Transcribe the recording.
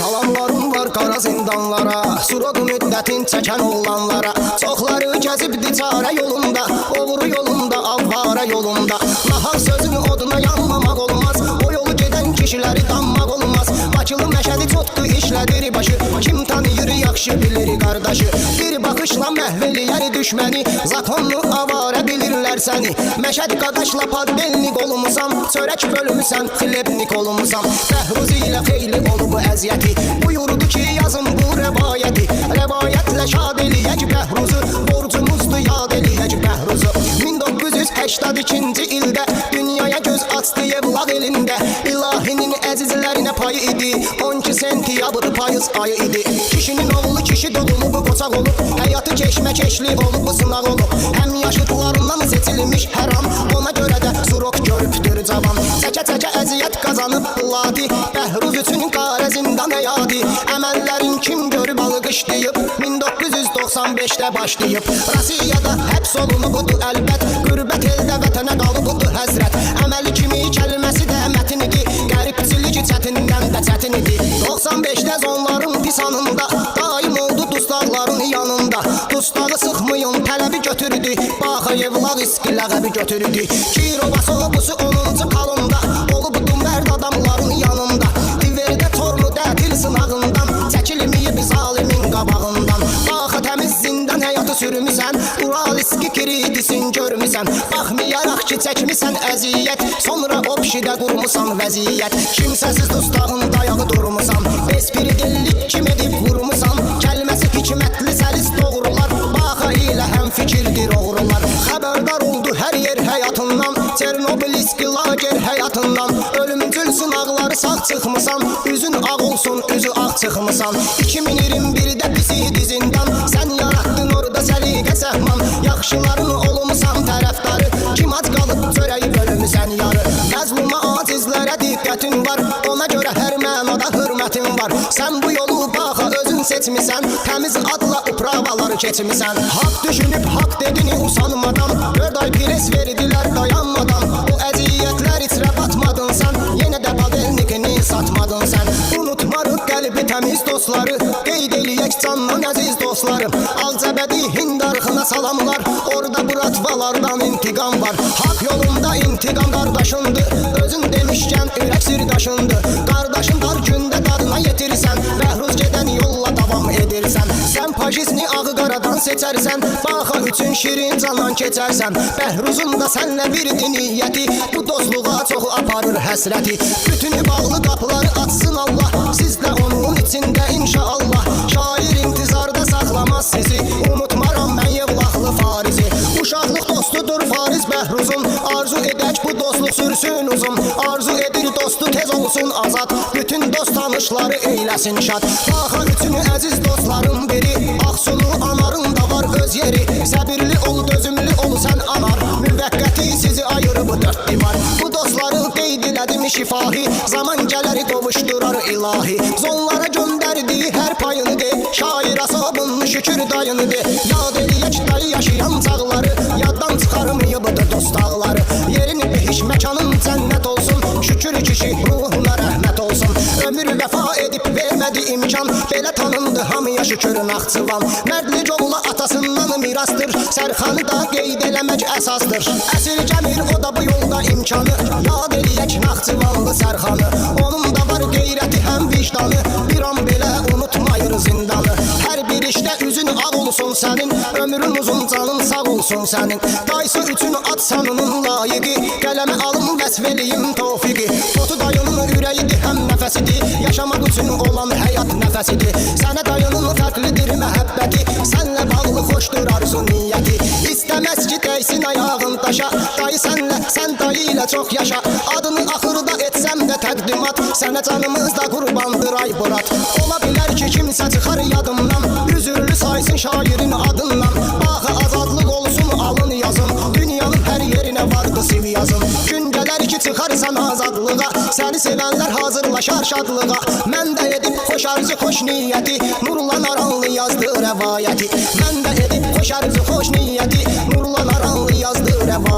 Salamlarım var qara zindanlara, Surod müddətin çəkən oğlanlara. Çoxları gəzibdi çarə yolunda, oğru yolunda, avvara yolunda. Nahaq sözün oduna yanmamaq olmaz, o yolu gedən kişiləri danmaq olmaz. Bakılı Məşədi çotdu işlədir başı, kim tanıyır yaxşı bilir qardaşı. Bir baxışla məhv eləyər düşməni, zakonlu avara bilirlər səni. Məşədi qadaşla padbelnik olmusan, çörək bölmüsən, xilebnik olmusan. Bəhruz ilə xeyli olub əziyyəti, buyurdu ki yazın bu rəvayəti. Rəvayətlə şad eləyək Bəhruzu, borcumuzdur yad eləyək Bəhruzu. 1982-ci ildə dünyaya göz açdı Yevlaq elində. İlahinin əzizlərinə payı idi, 12 sentyabr payız ayı idi. Kişinin oğlu kişi doğulub, qoçaq olub, həyatı keşməkeşli olub, sınaq olub. Həm yaşıtlarından seçilmiş hər an, ona görə də surok görübdür cavan. Çəkə-çəkə əziyyət qazanıb lati, Bəhruz üçün qara zindan həyati. Əməllərin kim görüb alqışlayıb, 1995-də başlayıb. Rusiyada həbs olunubdu əlbət, qürbət eldə vətənə qalıbdı həzrət. Əməli kimi kəlməsi də mətin idi, qəribçilik çətindən də çətin idi. 95-də zonların pis anında, daim oldu dustaqların yanında. Dustağı sıxmayın tələbi götürdü, Baxayevlaq iski ləğəbi götürdü. Kirova soğusu 10-cu qalında, olubdu mərd adamların yanında. Diverdə tormu dətil sınağından, çəkilməyib zalimin qabağından. Baxı təmiz zindan həyatı sürmüsən, Ural iski kiridisin görmüsən. Baxmayaraq ki çəkmisən əziyyət, sonra obşidə qurmusan vəziyyət. Kimsəsiz dustağın dayağı durmusan, espri dillik kim edib vurmusan. Kəlməsi hikmətli səlis doğrular, Baxa ilə həm fikirdir oğrular. Xəbərdar oldu hər yer həyatından, Çernobil iski lager həyatından. Ölümcül sınaqları sağ çıxmısan, üzün ağ olsun üzü ağ çıxmısan. 2021-də pis idi zindan, sən yarattın orada səliqə səhman. Yaxşıların olmusan tərəfdarı, kim ac qalıb çörəyi bölmüsən yarı. Məzluma acizlərə diqqətin var, ona görə hər mənada hörmətin var. Sən bu yolu baxa özün seçmisən, təmiz adla upravaları keçmisən. Haqq düşünüb haqq dedini usanmadan, 4 ay pres verdilər dayanmadan. Bu əziyyətlər içrə batmadın sən, yenə də padelnikini satmadın sən. Unutmarıq qəlbi təmiz dostları, qeyd eləyək candan əziz dostlarım. Alcəbədi Hindarxına salamlar, orada buratvalardan intiqam var. Haqq yolunda intiqam qardaşındır, özün demişkən ürək sirdaşındır. Qardaşın dar gündə dadına yetirsən, Bəhruz gedən yolla davam edirsən. Sən pajisni ağı qaradan seçərsən, Baxa üçün şirin canan keçərsən. Bəhruzun da sənlə birdi niyyəti, bu dostluğa çoxu aparır həsrəti. Bütünü bağlı qapıları açsın Allah, siz də onun içində inşallah. Şair intizarda saxlamaz sizi, unutmaram mən Yevlaxlı Farizi. Uşaqlıq dostudur Fariz Bəhruzun, arzu edək bu dostluq sürsün uzun. Arzu edir dostu tez olsun azad, bütün dost tanışları eyləsin şad. Baxa üçün əziz dostların biri, Ağsulu anarın da var öz yeri. Səbirli ol, dözümlü ol sən anar, müvəqqəti sizi ayırıb 4 divar. Bu dostları qeyd elədim şifahi, zaman gələr qovuşdurar ilahi. Zonlara göndərdiyi hər payını de, şair asabın şükür dayını de. Yad eləyək dayı yaşayan çağları, yaddan çıxarmayıbdı dost ağları. Yerini behiş məkanın cənnət olsun, şükür kişi ruhuna rəhmət olsun. Ömür vəfa edib vermədi imkan, belə tanındı hamıya şükür Naxçıvan. Mərdlik oğlu atasından mirasdır, Sərxanı da qeyd eləmək əsasdır. Əsirgəmir o da bu yolda imkanı, yad eləyək Naxçıvanlı Sərxanı. Onun da var qeyrəti həm vicdanı, bir an belə unutmayır zindanı. Hər bir işdə üzün ağ olsun sənin, ömrün uzun canın sağ olsun sənin. Dayısı üçün at sanının layiqi, qələmə alım vəsf eləyim tofiqi. Otu dayının ürəyidir həm nəfəsidir, yaşamaq üçün olan həyat nəfəsidir. Sənə dayının fərqlidir məhəbbəti, sənlə bağlı xoşdur arzu niyyəti. İstəməz ki dəysin ayağın daşa, dayı sənlə, sən dayı ilə çox yaşa. Adını axırda etsəm də təqdimat, sənə canımızda qurbandır ay Burat. Ola bilər ki kimsə çıxar yadımdan, üzürlü saysın şairin adından. Baxa azadlıq olsun alın yazın, dünyanın hər yerinə vardı siv yazın. Gün gələr ki çıxarsan azadlığa, səni sevənlər hazırlaşar şadlığa. Mən də edib xoş arzu xoş niyyəti, Nurlan Aranlı yazdı rəvayəti. Mən də edib xoş arzu xoş niyyəti, Nurlan Aranlı yazdı rəvayəti.